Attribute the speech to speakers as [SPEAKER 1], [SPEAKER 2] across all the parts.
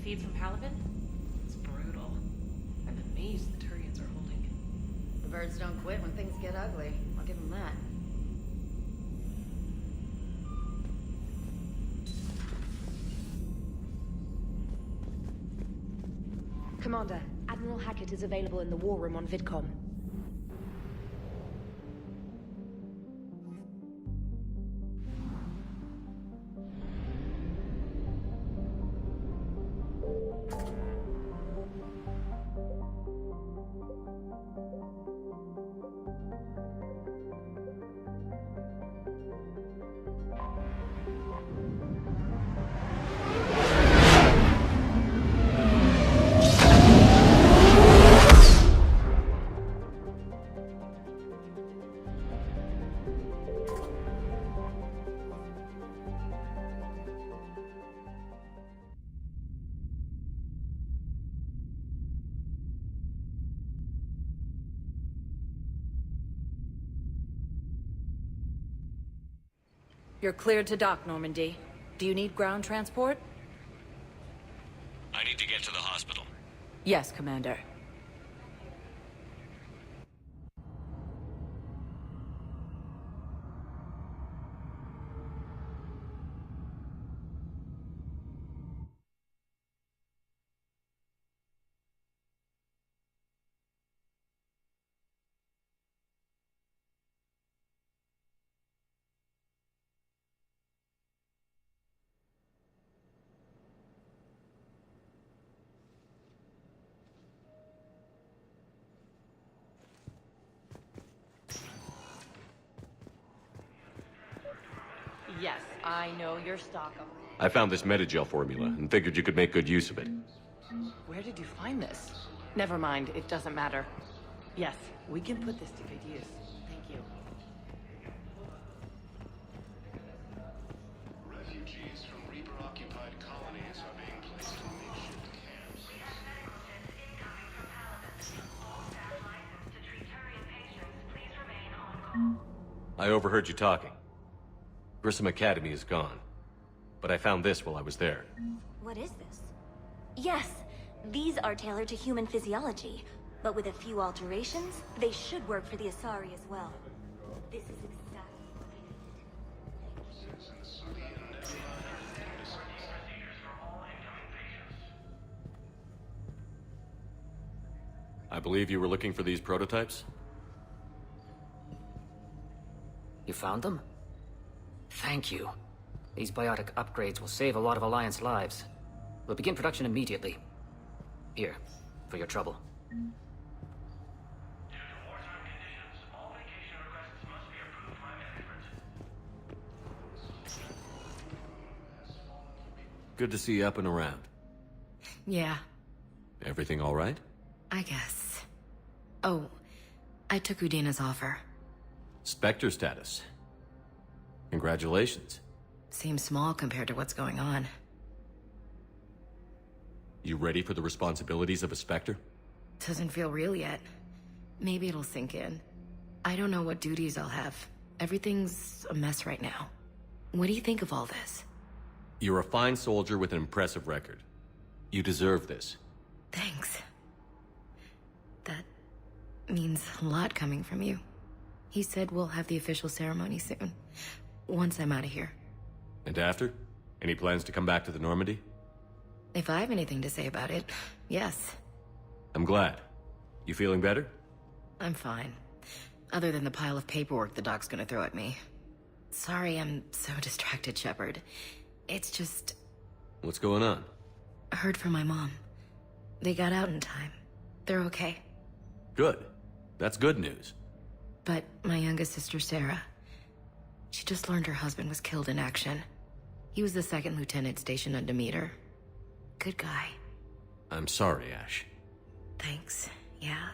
[SPEAKER 1] feeds from Palavin? It's brutal. I'm amazed the Turians are holding.
[SPEAKER 2] The birds don't quit when things get ugly. I'll give them that.
[SPEAKER 3] Commander, Admiral Hackett is available in the war room on VidCom.
[SPEAKER 4] You're cleared to dock, Normandy. Do you need ground transport?
[SPEAKER 5] I need to get to the hospital.
[SPEAKER 4] Yes, Commander.
[SPEAKER 1] Yes, I know your stock of...
[SPEAKER 5] I found this metagel formula and figured you could make good use of it.
[SPEAKER 1] Where did you find this? Never mind, it doesn't matter. Yes, we can put this to good use. Thank you.
[SPEAKER 6] Refugees from Reaper-occupied colonies are being placed in makeshift camps.
[SPEAKER 5] I overheard you talking. Grissom Academy is gone. But I found this while I was there.
[SPEAKER 7] What is this? Yes, these are tailored to human physiology, but with a few alterations, they should work for the Asari as well. This is exactly what
[SPEAKER 5] I believe you were looking for these prototypes?
[SPEAKER 8] You found them? Thank you. These biotic upgrades will save a lot of Alliance lives. We'll begin production immediately. Here, for your trouble.
[SPEAKER 6] Due to wartime conditions, all vacation requests must be approved by management.
[SPEAKER 5] Good to see you up and around.
[SPEAKER 3] Yeah,
[SPEAKER 5] Everything all right?
[SPEAKER 3] I guess. Oh, I took Udina's offer.
[SPEAKER 5] Spectre status. Congratulations.
[SPEAKER 3] Seems small compared to what's going on.
[SPEAKER 5] You ready for the responsibilities of a Spectre?
[SPEAKER 3] Doesn't feel real yet. Maybe it'll sink in. I don't know what duties I'll have. Everything's a mess right now. What do you think of all this?
[SPEAKER 5] You're a fine soldier with an impressive record. You deserve this.
[SPEAKER 3] Thanks. That means a lot coming from you. He said we'll have the official ceremony soon. Once I'm out of here.
[SPEAKER 5] And after? Any plans to come back to the Normandy?
[SPEAKER 3] If I have anything to say about it, yes.
[SPEAKER 5] I'm glad. You feeling better?
[SPEAKER 3] I'm fine. Other than the pile of paperwork the doc's gonna throw at me. Sorry I'm so distracted, Shepard. It's just...
[SPEAKER 5] What's going on?
[SPEAKER 3] I heard from my mom. They got out in time. They're okay.
[SPEAKER 5] Good. That's good news.
[SPEAKER 3] But my youngest sister, Sarah, she just learned her husband was killed in action. He was the second lieutenant stationed on Demeter. Good guy.
[SPEAKER 5] I'm sorry, Ash.
[SPEAKER 3] Thanks, yeah.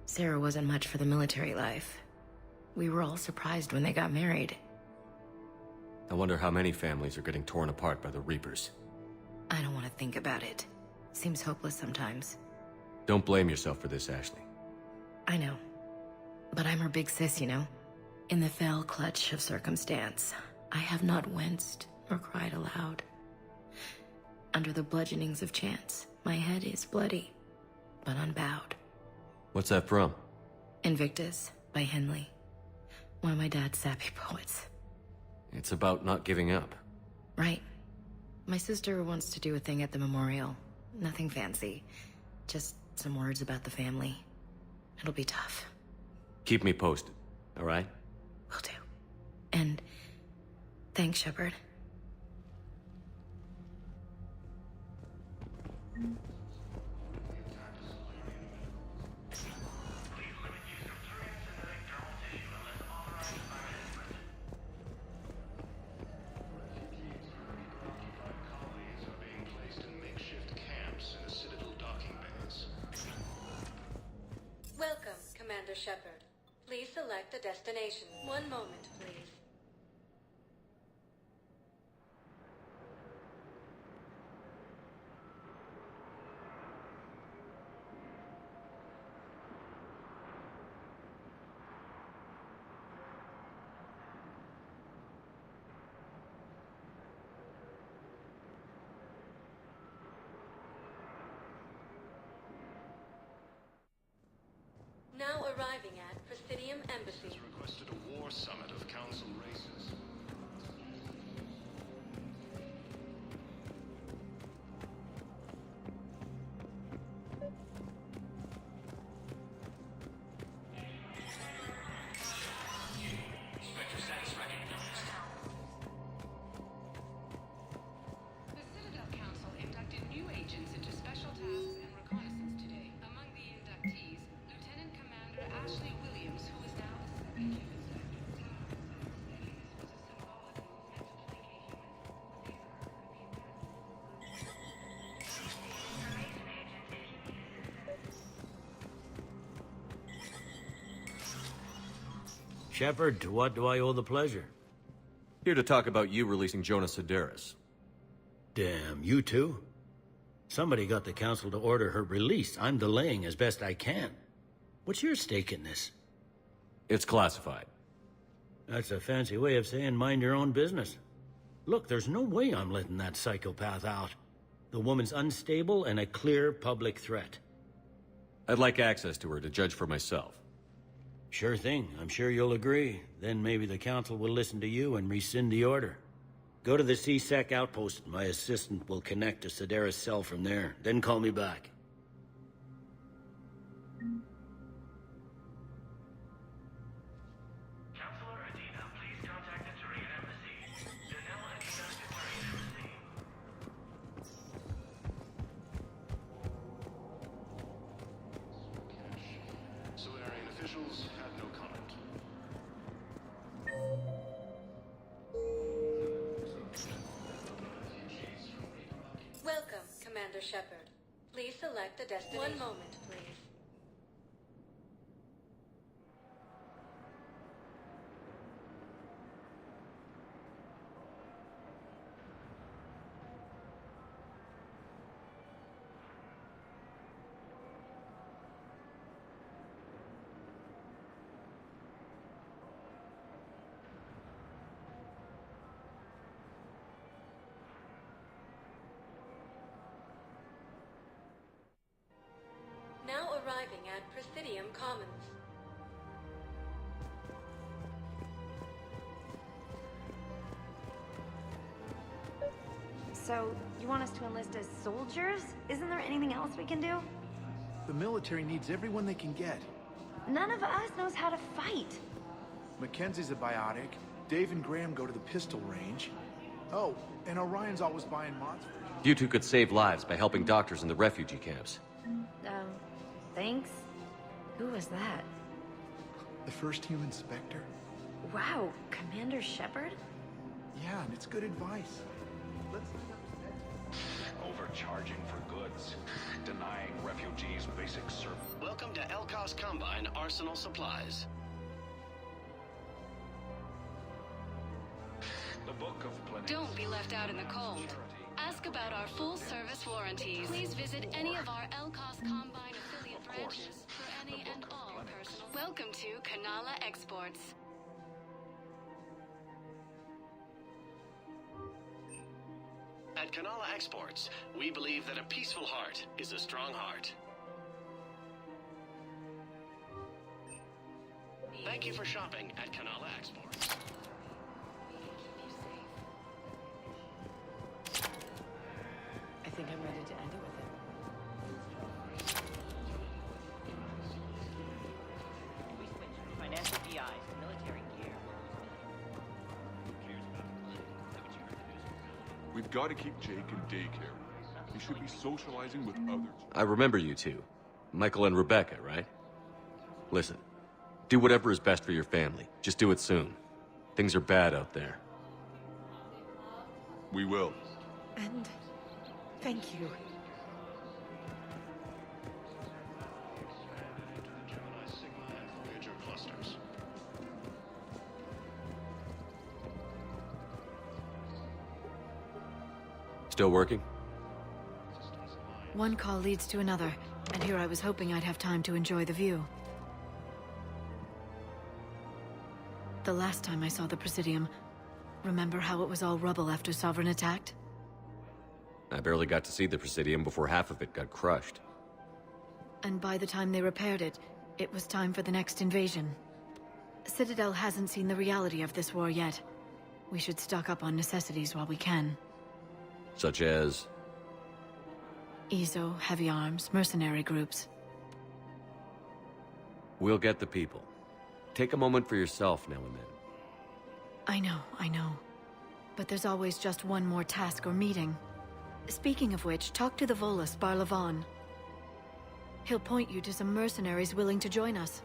[SPEAKER 3] Sarah wasn't much for the military life. We were all surprised when they got married.
[SPEAKER 5] I wonder how many families are getting torn apart by the Reapers.
[SPEAKER 3] I don't want to think about it. Seems hopeless sometimes.
[SPEAKER 5] Don't blame yourself for this, Ashley.
[SPEAKER 3] I know. But I'm her big sis, you know? In the fell clutch of circumstance, I have not winced or cried aloud. under the bludgeonings of chance. My head is bloody, but unbowed.
[SPEAKER 5] What's that from?
[SPEAKER 3] Invictus by Henley. One of my dad's sappy poets.
[SPEAKER 5] It's about not giving up.
[SPEAKER 3] Right. My sister wants to do a thing at the memorial. Nothing fancy. Just some words about the family. It'll be tough.
[SPEAKER 5] Keep me posted, all right?
[SPEAKER 3] Will do. And thanks, Shepard.
[SPEAKER 6] Colonies are being placed in makeshift camps in the Citadel docking bays.
[SPEAKER 9] Welcome, Commander Shepard. Please select a destination. One moment, please. Now arriving at Presidium Embassy.
[SPEAKER 6] Has requested a war summit of council races.
[SPEAKER 10] The Citadel Council inducted new agents into special tasks and reconnaissance today. Among the inductees, Lieutenant Commander Ashley Williams, who is now the second human sector. This was a symbolic movement to placate humans.
[SPEAKER 11] Shepard, to what do I owe the pleasure?
[SPEAKER 5] Here to talk about you releasing Jonas Sedaris.
[SPEAKER 11] Damn, you too? Somebody got the council to order her release. I'm delaying as best I can. What's your stake in this?
[SPEAKER 5] It's classified.
[SPEAKER 11] That's a fancy way of saying mind your own business. Look, there's no way I'm letting that psychopath out. The woman's unstable and a clear public threat.
[SPEAKER 5] I'd like access to her to judge for myself.
[SPEAKER 11] Sure thing. I'm sure you'll agree. Then maybe the council will listen to you and rescind the order. Go to the C-Sec outpost. My assistant will connect to Sedaris' cell from there. Then call me back.
[SPEAKER 6] Counselor Adina, please contact the Turian Embassy. Danella Adina to Turian Embassy. Solarian officials have no comment.
[SPEAKER 9] Welcome, Commander Shepard. Please select a destination. One moment, please. Now arriving at Presidium Commons.
[SPEAKER 7] So, you want us to enlist as soldiers? Isn't there anything else we can do?
[SPEAKER 12] The military needs everyone they can get.
[SPEAKER 7] None of us knows how to fight.
[SPEAKER 12] Mackenzie's a biotic. Dave and Graham go to the pistol range. Oh, and Orion's always buying monsters.
[SPEAKER 5] You two could save lives by helping doctors in the refugee camps.
[SPEAKER 7] Thanks. Who was that?
[SPEAKER 12] The first human Spectre?
[SPEAKER 7] Wow, Commander Shepard?
[SPEAKER 12] Yeah, and it's good advice.
[SPEAKER 6] Overcharging for goods. Denying refugees basic service. Welcome to Elkos Combine Arsenal Supplies. The Book of Plenty.
[SPEAKER 10] Don't be left out in the cold. Ask about our full-service warranties. Please visit any of our Elkos Combine affiliate branches for any and all personal. Welcome to Kanala Exports.
[SPEAKER 6] At Kanala Exports, we believe that a peaceful heart is a strong heart. Thank you for shopping at Kanala Exports.
[SPEAKER 1] I think I'm ready to end it with it. We switch from financial BI to military gear.
[SPEAKER 13] We've got to keep Jake in daycare. He should be socializing with others.
[SPEAKER 5] I remember you two. Michael and Rebecca, right? Listen, do whatever is best for your family. Just do it soon. Things are bad out there.
[SPEAKER 13] We will.
[SPEAKER 1] And thank you.
[SPEAKER 5] Still working?
[SPEAKER 3] One call leads to another, and here I was hoping I'd have time to enjoy the view. The last time I saw the Presidium, remember how it was all rubble after Sovereign attacked?
[SPEAKER 5] I barely got to see the Presidium before half of it got crushed.
[SPEAKER 3] And by the time they repaired it, it was time for the next invasion. Citadel hasn't seen the reality of this war yet. We should stock up on necessities while we can.
[SPEAKER 5] Such as?
[SPEAKER 3] EZO, heavy arms, mercenary groups.
[SPEAKER 5] We'll get the people. Take a moment for yourself now and then.
[SPEAKER 3] I know. But there's always just one more task or meeting. Speaking of which, talk to the Volus, Barlavon. He'll point you to some mercenaries willing to join us.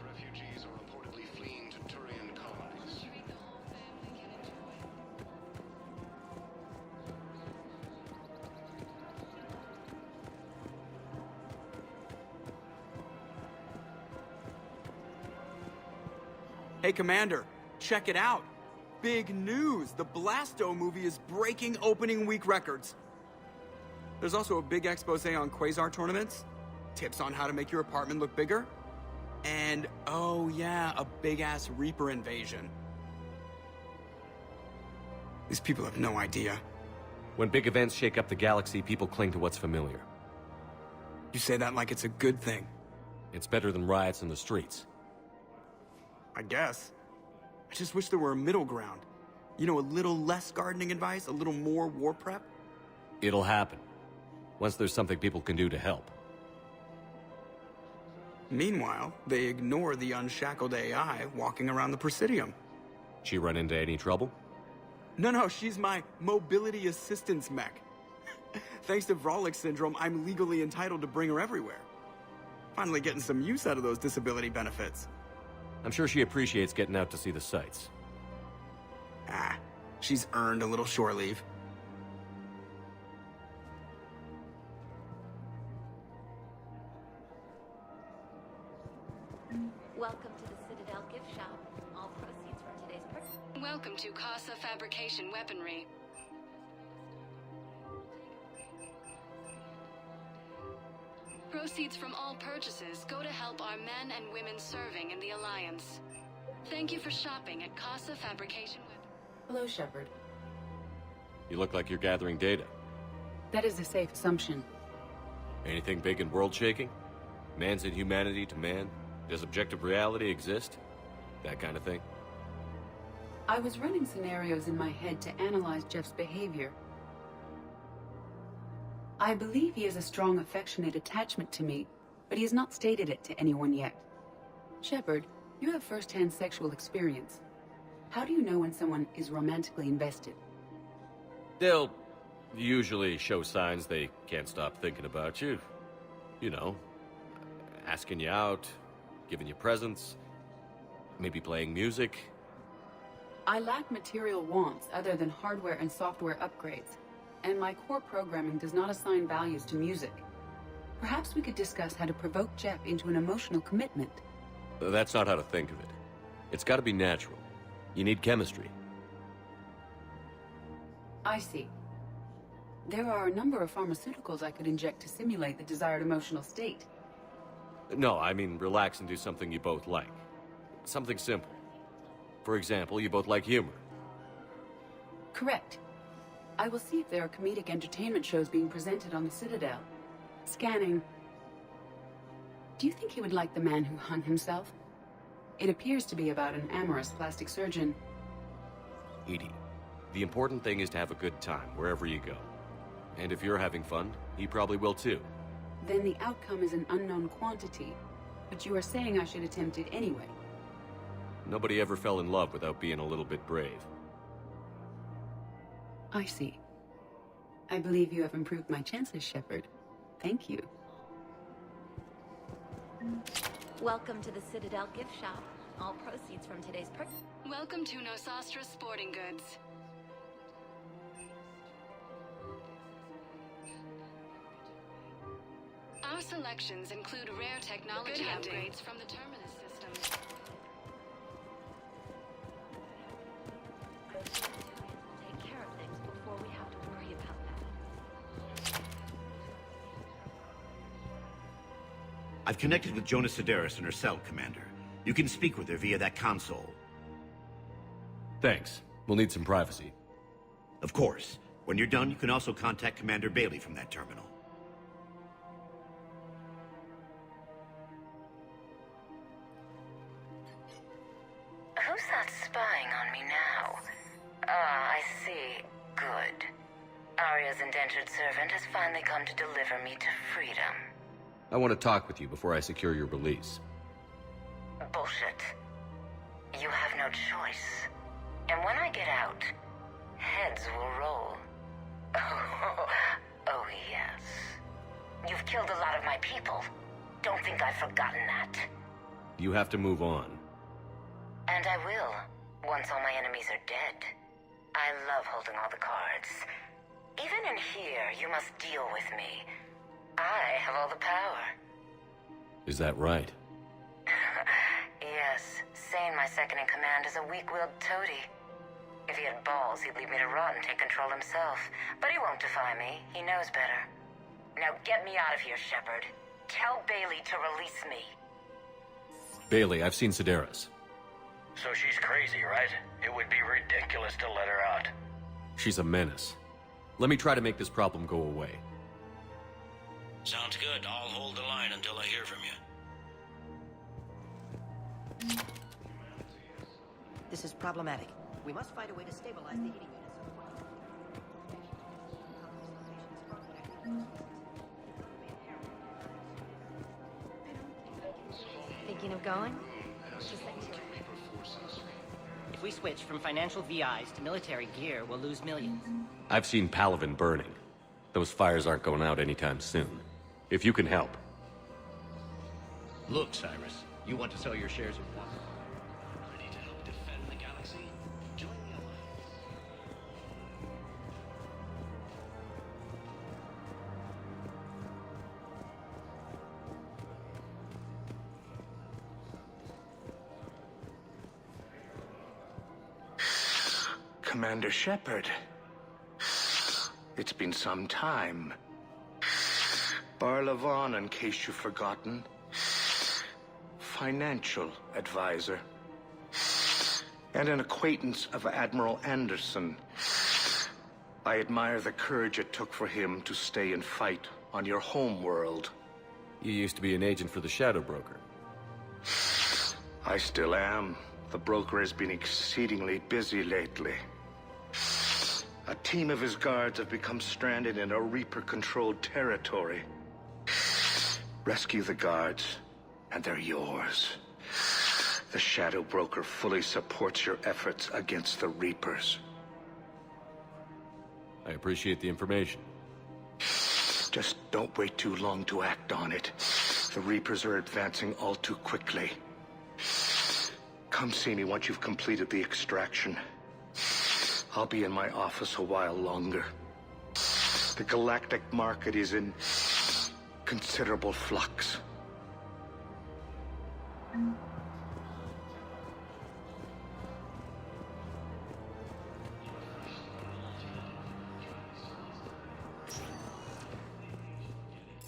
[SPEAKER 6] Refugees are reportedly fleeing to Turian colonies.
[SPEAKER 14] Hey, Commander, check it out. Big news! The Blasto movie is breaking opening week records. There's also a big expose on Quasar tournaments, tips on how to make your apartment look bigger, and, oh yeah, a big-ass Reaper invasion. These people have no idea.
[SPEAKER 5] When big events shake up the galaxy, people cling to what's familiar.
[SPEAKER 14] You say that like it's a good thing.
[SPEAKER 5] It's better than riots in the streets.
[SPEAKER 14] I guess. I just wish there were a middle ground. You know, a little less gardening advice, a little more war prep.
[SPEAKER 5] It'll happen. Once there's something people can do to help.
[SPEAKER 14] Meanwhile, they ignore the unshackled AI walking around the Presidium.
[SPEAKER 5] She run into any trouble?
[SPEAKER 14] No, she's my mobility assistance mech. Thanks to Vrolic syndrome, I'm legally entitled to bring her everywhere. Finally getting some use out of those disability benefits.
[SPEAKER 5] I'm sure she appreciates getting out to see the sights.
[SPEAKER 14] Ah, she's earned a little shore leave.
[SPEAKER 7] Welcome to the Citadel gift shop. All proceeds from today's purchase.
[SPEAKER 10] Welcome to Casa Fabrication Weaponry. Proceeds from all purchases go to help our men and women serving in the Alliance. Thank you for shopping at Casa Fabrication Weaponry.
[SPEAKER 15] Hello, Shepard.
[SPEAKER 5] You look like you're gathering data.
[SPEAKER 15] That is a safe assumption.
[SPEAKER 5] Anything big and world-shaking? Man's inhumanity to man? Does objective reality exist? That kind of thing?
[SPEAKER 15] I was running scenarios in my head to analyze Jeff's behavior. I believe he has a strong affectionate attachment to me, but he has not stated it to anyone yet. Shepard, you have first-hand sexual experience. How do you know when someone is romantically invested?
[SPEAKER 5] They'll usually show signs they can't stop thinking about you. You know, asking you out, giving you presents, maybe playing music.
[SPEAKER 15] I lack material wants other than hardware and software upgrades, and my core programming does not assign values to music. Perhaps we could discuss how to provoke Jeff into an emotional commitment.
[SPEAKER 5] That's not how to think of it. It's got to be natural. You need chemistry.
[SPEAKER 15] I see. There are a number of pharmaceuticals I could inject to simulate the desired emotional state.
[SPEAKER 5] No, I mean relax and do something you both like. Something simple. For example, you both like humor.
[SPEAKER 15] Correct. I will see if there are comedic entertainment shows being presented on the Citadel. Scanning. Do you think he would like The Man Who Hung Himself? It appears to be about an amorous plastic surgeon.
[SPEAKER 5] Edie, the important thing is to have a good time wherever you go. And if you're having fun, he probably will too.
[SPEAKER 15] Then the outcome is an unknown quantity. But you are saying I should attempt it anyway.
[SPEAKER 5] Nobody ever fell in love without being a little bit brave.
[SPEAKER 15] I see. I believe you have improved my chances, Shepard. Thank you.
[SPEAKER 7] Welcome to the Citadel gift shop. All proceeds from today's
[SPEAKER 10] Welcome to Nosastra Sporting Goods. Our selections include rare technology upgrades from the Terminus system.
[SPEAKER 7] Take care of things before we have to worry about that.
[SPEAKER 16] I've connected with Jonas Sedaris in her cell, Commander. You can speak with her via that console.
[SPEAKER 5] Thanks. We'll need some privacy.
[SPEAKER 16] Of course. When you're done, you can also contact Commander Bailey from that terminal.
[SPEAKER 17] Who's that spying on me now? Ah, I see. Good. Arya's indentured servant has finally come to deliver me to freedom.
[SPEAKER 5] I want to talk with you before I secure your release.
[SPEAKER 17] Bullshit. You have no choice. And when I get out, heads will roll. Oh, yes. You've killed a lot of my people. Don't think I've forgotten that.
[SPEAKER 5] You have to move on.
[SPEAKER 17] And I will, once all my enemies are dead. I love holding all the cards. Even in here, you must deal with me. I have all the power.
[SPEAKER 5] Is that right?
[SPEAKER 17] Yes, Sane, my second-in-command, is a weak-willed toady. If he had balls, he'd leave me to rot and take control himself. But he won't defy me. He knows better. Now get me out of here, Shepard. Tell Bailey to release me.
[SPEAKER 5] Bailey, I've seen Sedaris.
[SPEAKER 18] So she's crazy, right? It would be ridiculous to let her out.
[SPEAKER 5] She's a menace. Let me try to make this problem go away.
[SPEAKER 11] Sounds good. I'll hold the line until I hear from you.
[SPEAKER 19] This is problematic. We must find a way to stabilize the heating units.
[SPEAKER 2] Thinking of going?
[SPEAKER 19] If we switch from financial VIs to military gear, we'll lose millions.
[SPEAKER 5] I've seen Palaven burning. Those fires aren't going out anytime soon. If you can help.
[SPEAKER 6] Look, Cyrus, you want to sell your shares of what? Ready to help defend the galaxy? Join the Alliance.
[SPEAKER 20] Commander Shepard. It's been some time. Barlavon, in case you've forgotten. Financial advisor. And an acquaintance of Admiral Anderson. I admire the courage it took for him to stay and fight on your home world.
[SPEAKER 5] You used to be an agent for the Shadow Broker.
[SPEAKER 20] I still am. The broker has been exceedingly busy lately. A team of his guards have become stranded in a Reaper-controlled territory. Rescue the guards, and they're yours. The Shadow Broker fully supports your efforts against the Reapers.
[SPEAKER 5] I appreciate the information.
[SPEAKER 20] Just don't wait too long to act on it. The Reapers are advancing all too quickly. Come see me once you've completed the extraction. I'll be in my office a while longer. The galactic market is in considerable flux.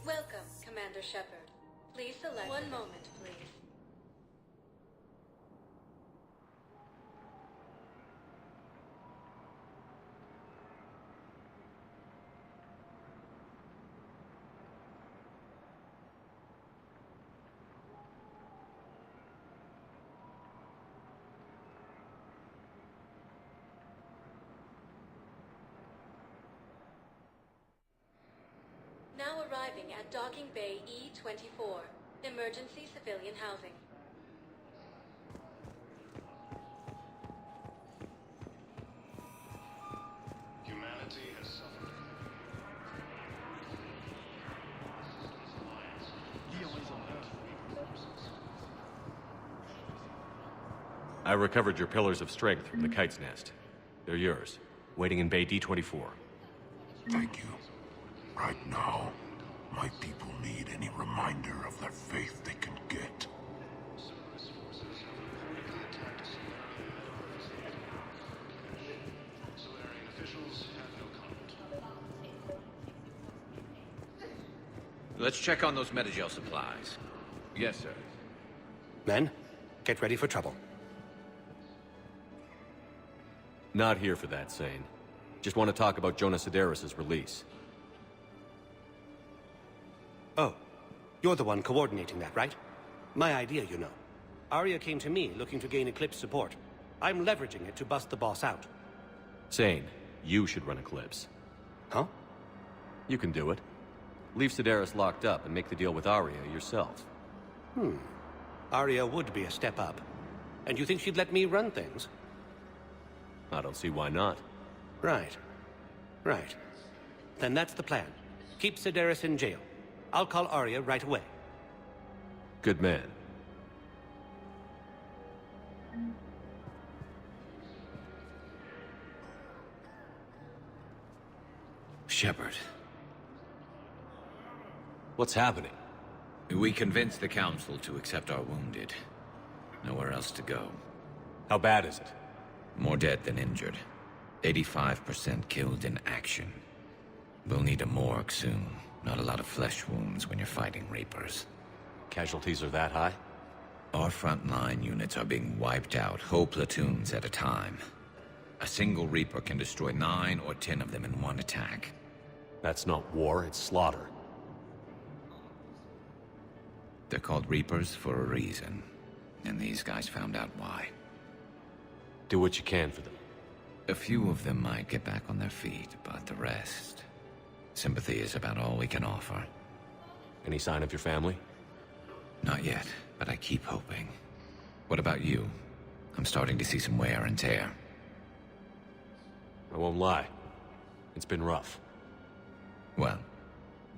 [SPEAKER 9] Welcome, Commander Shepard. Please select. One moment, please. now arriving at Docking Bay E-24, emergency civilian housing.
[SPEAKER 6] Humanity has suffered.
[SPEAKER 5] I recovered your pillars of strength from the kite's nest. They're yours, waiting in Bay D-24.
[SPEAKER 13] Thank you. Right now, my people need any reminder of their faith they can get.
[SPEAKER 21] Let's check on those Metagel supplies. Yes, sir.
[SPEAKER 22] Men, get ready for trouble.
[SPEAKER 5] Not here for that, Sane. Just want to talk about Jonas Sedaris' release.
[SPEAKER 22] Oh, you're the one coordinating that, right? My idea, you know. Arya came to me looking to gain Eclipse support. I'm leveraging it to bust the boss out.
[SPEAKER 5] Sane, you should run Eclipse.
[SPEAKER 22] Huh?
[SPEAKER 5] You can do it. Leave Sedaris locked up and make the deal with Arya yourself.
[SPEAKER 22] Arya would be a step up. And you think she'd let me run things?
[SPEAKER 5] I don't see why not.
[SPEAKER 22] Right. Right. Then that's the plan. Keep Sedaris in jail. I'll call Arya right away.
[SPEAKER 5] Good man.
[SPEAKER 21] Shepard.
[SPEAKER 5] What's happening?
[SPEAKER 21] We convinced the Council to accept our wounded. Nowhere else to go.
[SPEAKER 5] How bad is it?
[SPEAKER 21] More dead than injured. 85% killed in action. We'll need a morgue soon. Not a lot of flesh wounds when you're fighting Reapers.
[SPEAKER 5] Casualties are that high?
[SPEAKER 21] Our frontline units are being wiped out, whole platoons at a time. A single Reaper can destroy 9 or 10 of them in one attack.
[SPEAKER 5] That's not war, it's slaughter.
[SPEAKER 21] They're called Reapers for a reason. And these guys found out why.
[SPEAKER 5] Do what you can for them.
[SPEAKER 21] A few of them might get back on their feet, but the rest... Sympathy is about all we can offer.
[SPEAKER 5] Any sign of your family?
[SPEAKER 21] Not yet, but I keep hoping. What about you? I'm starting to see some wear and tear.
[SPEAKER 5] I won't lie. It's been rough.
[SPEAKER 21] Well,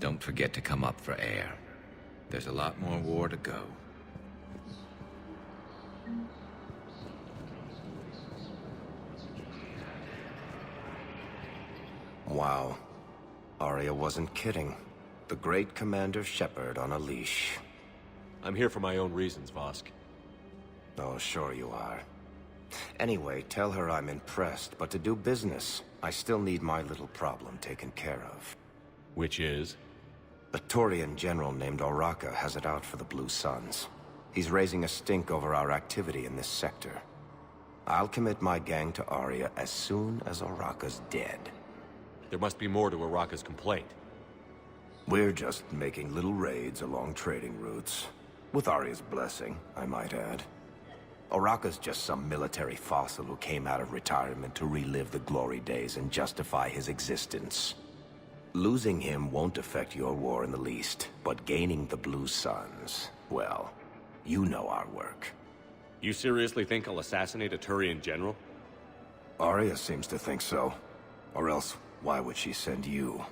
[SPEAKER 21] don't forget to come up for air. There's a lot more war to go.
[SPEAKER 23] Wow. Arya wasn't kidding. The great Commander Shepard on a leash.
[SPEAKER 5] I'm here for my own reasons, Vosk.
[SPEAKER 23] Oh, sure you are. Anyway, tell her I'm impressed, but to do business, I still need my little problem taken care of.
[SPEAKER 5] Which is?
[SPEAKER 23] A Turian general named Oraka has it out for the Blue Suns. He's raising a stink over our activity in this sector. I'll commit my gang to Arya as soon as Oraka's dead.
[SPEAKER 5] There must be more to Oraka's complaint.
[SPEAKER 23] We're just making little raids along trading routes. With Arya's blessing, I might add. Oraka's just some military fossil who came out of retirement to relive the glory days and justify his existence. Losing him won't affect your war in the least, but gaining the Blue Suns, well, you know our work.
[SPEAKER 5] You seriously think I'll assassinate a Turian general?
[SPEAKER 23] Arya seems to think so. Or else, why would she send you?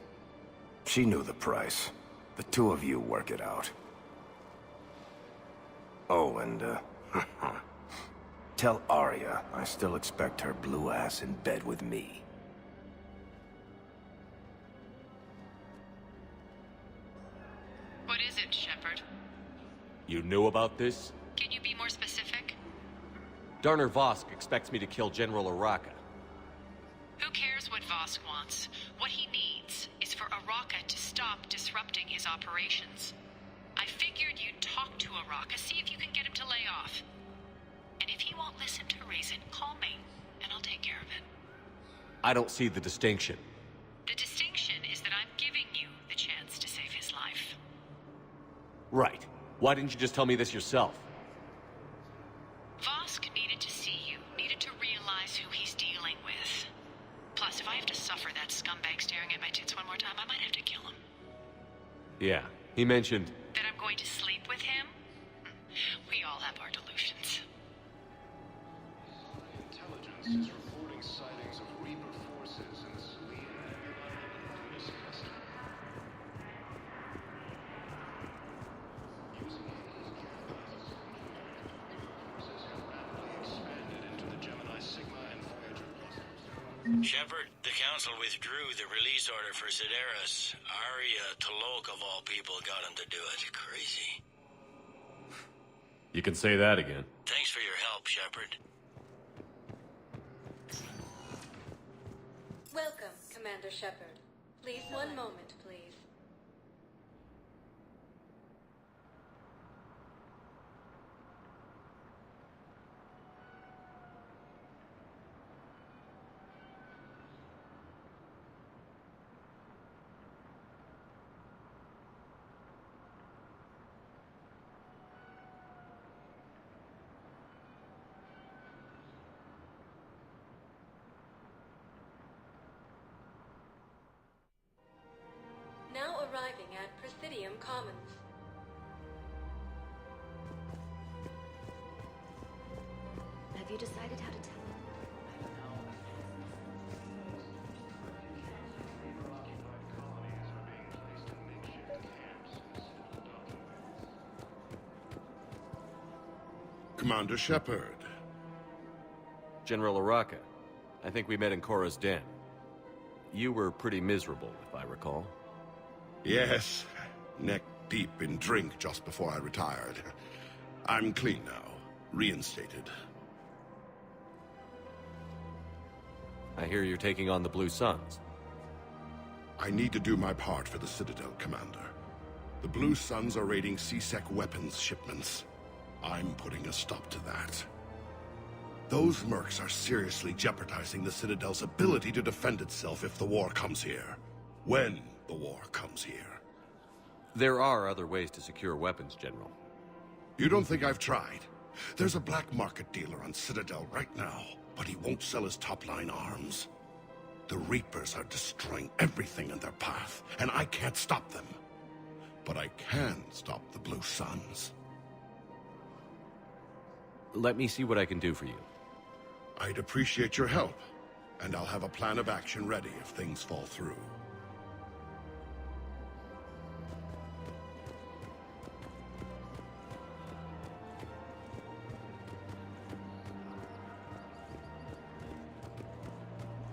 [SPEAKER 23] She knew the price. The two of you work it out. Oh, and, tell Arya I still expect her blue ass in bed with me.
[SPEAKER 10] What is it, Shepard?
[SPEAKER 5] You knew about this?
[SPEAKER 10] Can you be more specific?
[SPEAKER 5] Darner Vosk expects me to kill General Oraka.
[SPEAKER 10] Who cares what Vosk wants? What he needs is for Oraka to stop disrupting his operations. I figured you'd talk to Oraka, see if you can get him to lay off. And if he won't listen to reason, call me, and I'll take care of it.
[SPEAKER 5] I don't see the distinction.
[SPEAKER 10] The distinction is that I'm giving you the chance to save his life.
[SPEAKER 5] Right. Why didn't you just tell me this yourself?
[SPEAKER 10] Vosk needed to see you, needed to realize who he's dealing with. Plus, if I have to suffer that scumbag staring at my tits one more time, I might have to kill him.
[SPEAKER 5] Yeah, he mentioned...
[SPEAKER 10] That I'm going to sleep with him? We all have our delusions.
[SPEAKER 6] Intelligence is reporting sightings of Reaper forces in the Selene
[SPEAKER 11] Shepard, the Council withdrew the release order for Sideris. Arya Talok, of all people, got him to do it. Crazy.
[SPEAKER 5] You can say that again.
[SPEAKER 11] Thanks for your help, Shepard.
[SPEAKER 9] Welcome, Commander Shepard. Please, one moment, please. Now arriving at Presidium Commons.
[SPEAKER 7] Have you decided how to tell him?
[SPEAKER 13] Commander Shepard.
[SPEAKER 5] General Araka, I think we met in Korra's den. You were pretty miserable, if I recall.
[SPEAKER 13] Yes, neck deep in drink just before I retired. I'm clean now, reinstated.
[SPEAKER 5] I hear you're taking on the Blue Suns.
[SPEAKER 13] I need to do my part for the Citadel, Commander. The Blue Suns are raiding C-Sec weapons shipments. I'm putting a stop to that. Those mercs are seriously jeopardizing the Citadel's ability to defend itself if the war comes here. When the war comes here.
[SPEAKER 5] There are other ways to secure weapons, General.
[SPEAKER 13] You don't think I've tried? There's a black market dealer on Citadel right now, but he won't sell his top-line arms. The Reapers are destroying everything in their path, and I can't stop them. But I can stop the Blue Suns.
[SPEAKER 5] Let me see what I can do for you.
[SPEAKER 13] I'd appreciate your help, and I'll have a plan of action ready if things fall through.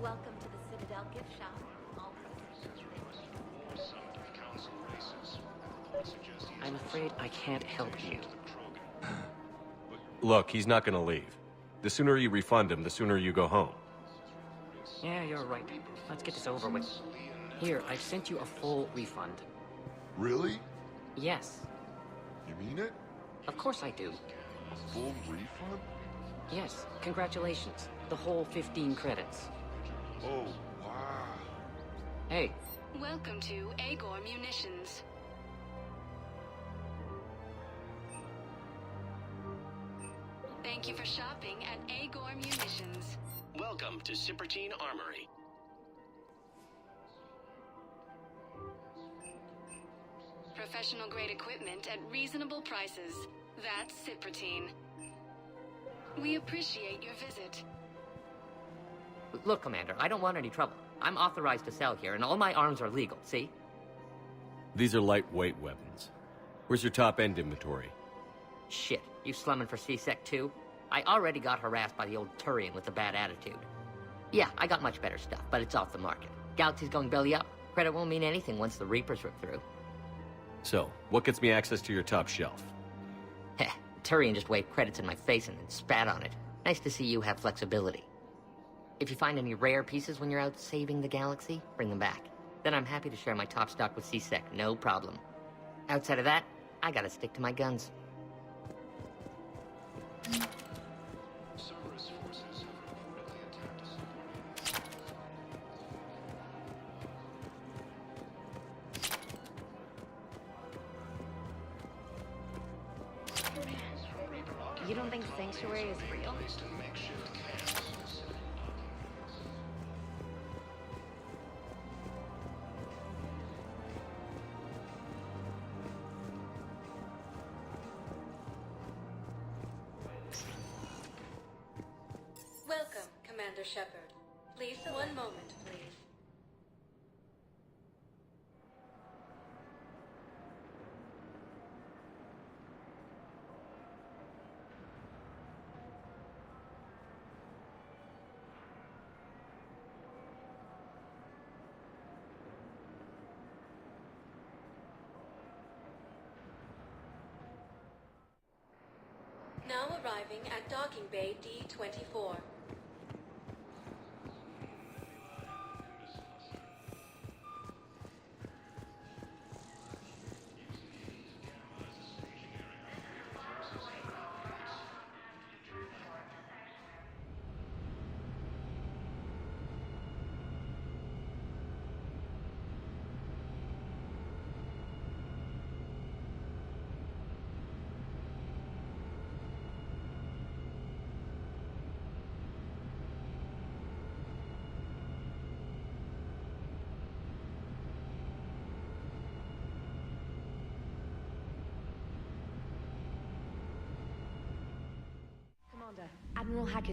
[SPEAKER 7] Welcome to the Citadel gift shop.
[SPEAKER 19] I'm afraid I can't help you.
[SPEAKER 5] Look, he's not gonna leave. The sooner you refund him, the sooner you go home.
[SPEAKER 19] Yeah, you're right. Let's get this over with. Here, I've sent you a full refund.
[SPEAKER 13] Really?
[SPEAKER 19] Yes.
[SPEAKER 13] You mean it?
[SPEAKER 19] Of course I do.
[SPEAKER 13] A full refund?
[SPEAKER 19] Yes, congratulations. The whole 15 credits.
[SPEAKER 13] Oh, wow.
[SPEAKER 19] Hey.
[SPEAKER 10] Welcome to Agor Munitions. Thank you for shopping at Agor Munitions.
[SPEAKER 6] Welcome to Citadel Armory.
[SPEAKER 10] Professional grade equipment at reasonable prices. That's Citadel. We appreciate your visit.
[SPEAKER 4] Look, Commander, I don't want any trouble. I'm authorized to sell here, and all my arms are legal, see?
[SPEAKER 5] These are lightweight weapons. Where's your top-end inventory?
[SPEAKER 4] Shit, you slumming for C-Sec too? I already got harassed by the old Turian with a bad attitude. Yeah, I got much better stuff, but it's off the market. Galaxy's going belly up. Credit won't mean anything once the Reapers rip through.
[SPEAKER 5] So, what gets me access to your top shelf?
[SPEAKER 4] Heh, Turian just waved credits in my face and then spat on it. Nice to see you have flexibility. If you find any rare pieces when you're out saving the galaxy, bring them back. Then I'm happy to share my top stock with C-Sec, no problem. Outside of that, I gotta stick to my guns.
[SPEAKER 6] Cerberus forces have reportedly attacked us.
[SPEAKER 2] You don't think Sanctuary is real?
[SPEAKER 9] Commander Shepard. Please, one moment, please. Now arriving at Docking Bay D-24.
[SPEAKER 1] Commander, Admiral Hackett